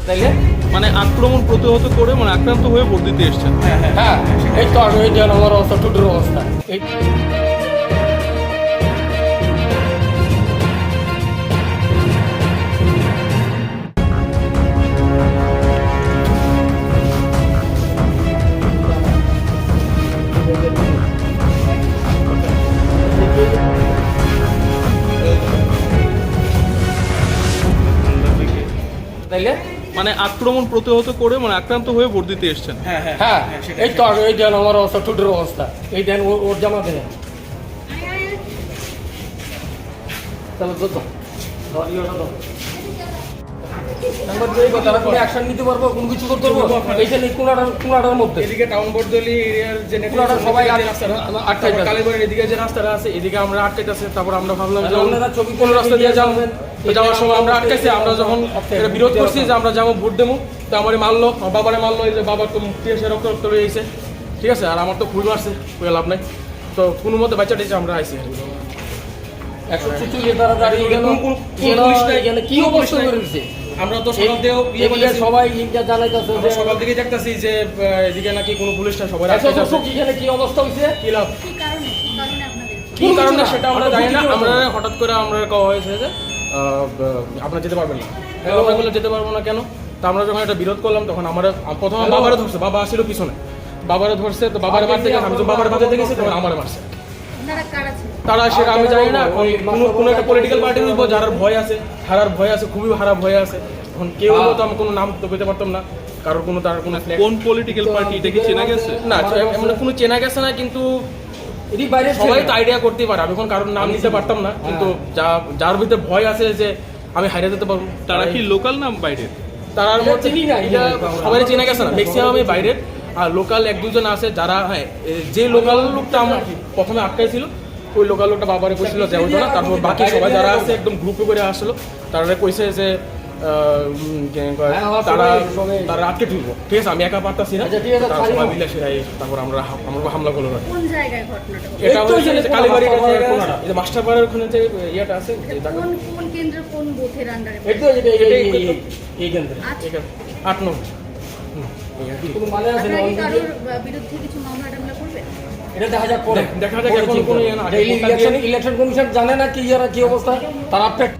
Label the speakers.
Speaker 1: তাইলে
Speaker 2: মানে আক্রমণ প্রতিহত করে মানে আক্রান্ত হয়ে ভোট দিতে এসছেন।
Speaker 1: হ্যাঁ এই তো এই যে আমার অবস্থা টুটুর অবস্থা এই তাইলে
Speaker 2: মানে আক্রমণ প্রতিহত করে মানে আক্রান্ত হয়ে ভোট দিতে এসছেন।
Speaker 1: হ্যাঁ এই তো এই যে আমার অবস্থা টুটুর অবস্থা এই দেন ওর জামা দেন তাহলে তো তারা কোনো অ্যাকশন নিতে পারবো কোনো কিছু করতে পারবো এইখানে কোনাটার মধ্যে
Speaker 3: এদিকে টাউন বটদলি এরিয়ার যে
Speaker 1: কোনাটার সবাই
Speaker 3: রাস্তাটা
Speaker 1: আটকাই
Speaker 3: কালীবাড়ির এদিকে যে রাস্তাটা আছে এদিকে আমরা আটকাইতেছে। তারপর আমরা ভাবলাম যে
Speaker 1: আপনারা ছবি
Speaker 3: কোন রাস্তা দিয়ে যাবেন যাওয়ার সময় আমরা আটকাইছি। আমরা যখন এটা বিরোধ করছি যে আমরা যাবো ভোট দেবো, তো আমারে মারলো, আমার বাবারে মারলো। এই যে বাবার তো মুক্তি এসে রক্ত রক্ত রয়ে গেছে, ঠিক আছে। আর আমার তো খুবই মারছে, খুবই লাভ নাই। তো কোনো মধ্যে বাচ্চা টেছে আমরা আইসি।
Speaker 1: 144 তারা দাঁড়িয়ে গেল এখানে কি অবস্থা করে দিচ্ছে
Speaker 3: আমরা তো সকাল থেকেও
Speaker 1: সবাই ইনটা জানাইতেছে যে
Speaker 3: সকাল থেকে দেখতেছি যে এদিকে নাকি কোনো পুলিশটা সবাই
Speaker 1: এখানে কি অবস্থা হয়েছে
Speaker 3: কি লাভ
Speaker 4: কি কারণে আপনাদের
Speaker 3: কি কারণে সেটা আমরা জানি না। আমরা হঠাৎ করে আমরা কওয়া হয়েছে যে আপনারা যেতে পারবেন না। আমরা বললাম যেতে পারবো না কেন। তো আমরা যখন এটা বিরোধ করলাম তখন আমরা প্রথমে বাবারে ধরছে, বাবা আসছিল পিছনে, বাবারে ধরছে। তো বাবারে মারতে গেছে, আমি তো বাবার বাজাতে গেছি, তখন আমারে মারছে।
Speaker 4: আপনারা কারা ছিলেন?
Speaker 3: তারা সেটা আমি জানি না। কোনো একটা পলিটিক্যাল পার্টির উপর যার ভয় আছে, হারার ভয় আছে, খুবই হারা ভয় আছে। এখন কেউ তো আমি কোনো নাম তো পেতে পারতাম না, কারোর কোনো তার কোনো
Speaker 2: কোন পলিটিক্যাল পার্টি এটা কি চেনা গেছে?
Speaker 3: না এমন কোনো চেনা গেছে না, কিন্তু
Speaker 1: এদিক বাইরে
Speaker 3: সবাই তো আইডিয়া করতেই পারে। আমি এখন কারোর নাম নিতে পারতাম না, কিন্তু যার ভিতরে ভয় আছে যে আমি হারিয়ে যেতে পারবো।
Speaker 2: তারা কি লোকাল না বাইরের?
Speaker 3: তার মধ্যে
Speaker 1: চিনি না,
Speaker 3: এটা সবাই চেনা গেছে না, ম্যাক্সিমাম বাইরের। আর লোকাল 1-2 জন আছে যারা, হ্যাঁ, যে লোকাল লোকটা আমার প্রথমে আটকাইছিল, ওই লোকাল লোকটা বাবারে কইছিল যে ওই না। তারপর বাকি সবাই যারা আছে একদম গ্রুপে করে আসলো, তারা কইছে যে তারা আটকে তুলবো, ঠিক আছে। আমি একা পারতাছি না, তারা সবাই মিলে সেটাই। তারপর আমরা হামলা করলো।
Speaker 4: কোন জায়গায় ঘটনাটা ঘটে?
Speaker 3: এটা হচ্ছে কালীবাড়ির কোনাটা, এই যে মাস্টার পাড়ার ওখানে যে ইয়েটা আছে,
Speaker 4: কোন কেন্দ্র কোন বুথের আন্ডারে?
Speaker 1: এই তো এই কেন্দ্রে
Speaker 3: 8 নম্বর।
Speaker 1: কোনো মানে আছে না
Speaker 4: আপনারা কি কারোর বিরুদ্ধে কিছু মামলা টামলা করবেন?
Speaker 1: এটা দেখা যাক পরে
Speaker 3: দেখা যাক এখন কোনো ইয়ে না।
Speaker 1: ইলেকশন কমিশন জানে না কি অবস্থা তারা আপডেট